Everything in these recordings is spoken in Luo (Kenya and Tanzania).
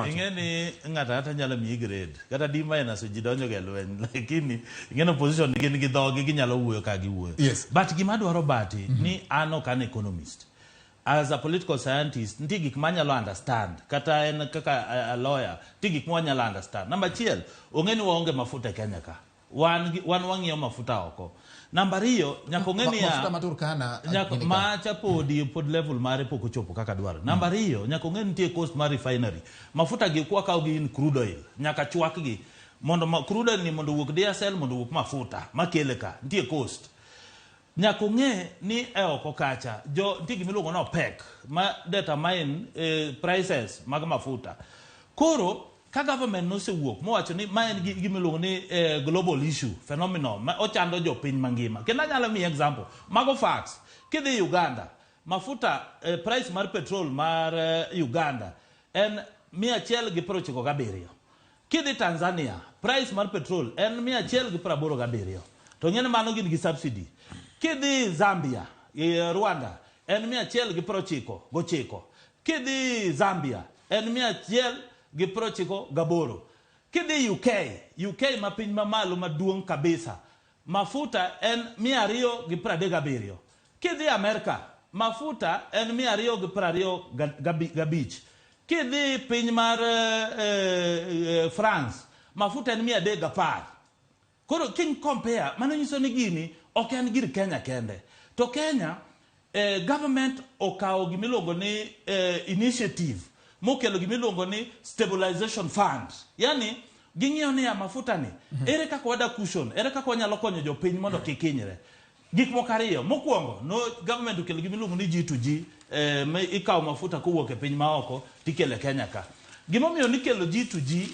ingeni ngata hata nyalo mi grade kata D minus ji donjo ge lwen lakini ingeno position gin gi dhogi ginyalo wuoyo ka gi wuoyo. Yes. But gima dwaro bati ni ano kan economist. As a political scientist, nti gik manyalo understand. Kata en kaka a lawyer, nti gik mwanyalo understand. Number 1, ongeni waonge mafuta Kenya ka. Wan wang'iyo mafuta oko. Number 2, nyaka ongeni ya mafuta maturkana macha pod level mare poko chopo kaka dwaro. Number 2, nyaka ongeni tie cost mar refinery. Mafuta gi kwa kao gi in crude oil, nyaka chwak gi. Mondo crude oil ni mondo wuok diesel, mondo wuok mafuta, makele ka, ntie cost. Nyako ng'e ni oko kacha jo nti gimiluongo no OPEC ma determine prices mag mafuta. Koro ka government no se wuok mowacho ni ma en gimiluongo ni global issue phenomenon ma ochando jo piny mangima. Kendo nyalo mi example mago facts. Kidhi Uganda mafuta price mar petrol mar Uganda en 197. Kidhi Tanzania price mar petrol en 187. To ng'ene mano gin gi subsidy. Kidhi Zambia, Rwanda, en 199. Kidhi Zambia, en 198. Kidhi UK ma piny mamalo maduong' kabisa, mafuta en 227. Kidhi Amerika, mafuta en 225. Kidhi piny mar France, mafuta en 310. Koro king compare, mano nyiso ni gini ok en gir Kenya kende. To Kenya government okao gimiluongo ni initiative mokelo gimiluongo ni stabilization fund. Yani ging'iyo ni mafuta ni ere kaka wada cushion, ere kaka wanyalo konyo jopiny mondo kik hinyre. Gik moko ariyo, mokwongo no government okelo gimiluongo ni G2G, ikawo mafuta kowuok e piny maoko tikele Kenya ka. Gimomiyo ni kelo G2G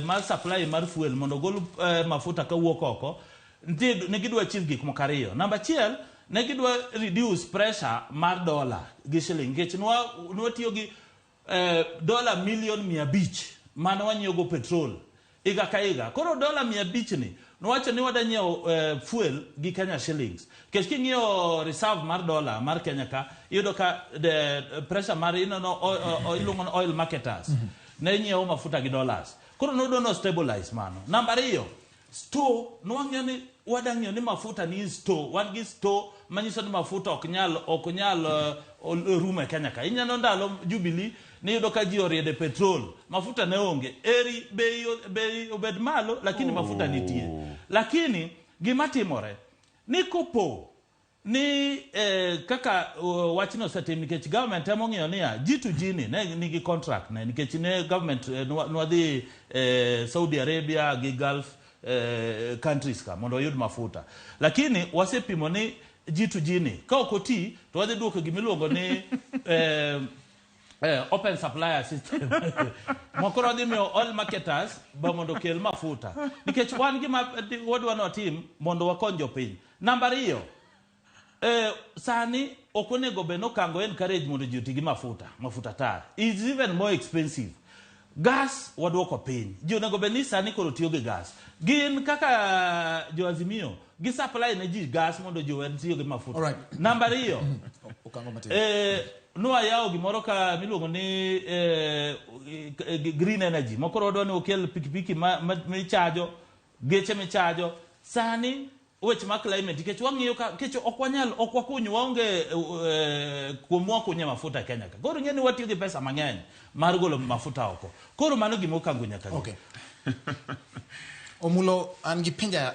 mar supply mar fuel mondo gol mafuta kawuok oko, ne gidwa chief gik moko ariyo. Number 1, ne gidwa reduce pressure mar dollar gi shilling. Nikech nwatiyo gi dola milion 500 mane wanyiewo go petrol iga ka iga. Koro dola 500 ni nwacho ni wada nyiewo fuel gi Kenya shillings. Kech king'iyo reserve mar dollar mar Kenya ka iyudo ka the pressure mar ilungo oil marketers ne nyiewo mafuta gi dollars. Koro no stabilize mano. Number 2, store nwang'yo ni wadang'yo ni mafuta ni store, wan gi store manyiso ni mafuta ok nyal rume Kenya ka. Inyalo ndalo Jubilee ni yudo ka ji oriede petrol, mafuta ne onge, eri bei obed malo lakini mafuta nitie. Lakini gima timore ni kopo ni kaka wachno setim nikech government emo ng'iyo niya G2G ni nigi contract ne nikech ne government nwadhi Saudi Arabia gi Gulf countries ka mondo yud mafuta. Lakini wasepimo ni G2G ni ka okoti to wadhi duoko gimiluongo ni open supplier system. Mokoro dhi miyo oil marketers ba mondo kel mafuta. Nikech wan gima wadwa no team mondo wakony jopiny. Number 2, sani okonego beno kango encourage mondo ji oti gi mafuta tar. It's even more expensive. Gas waduoko piny. Ji onego beni sani koro tiyo gi gas. Gin kaka jo Azimio gi supply ne ji gas mondo ji wen tiyo gi mafuta. Alright. Number 2, Noa yao gimoro ka miluongo ni green energy. Mokoro wadwa ni okel pikipiki michajo, geche michajo. Sani weche ma climate nikech wang'iyo ka kech ok wakuny waonge kuomwa kunye mafuta Kenya ka. Koro ng'eni watiyo gi pesa mang'eny mar golo mafuta oko. Koro mano gima okango nyaka. Okay. Omullo an gi pinja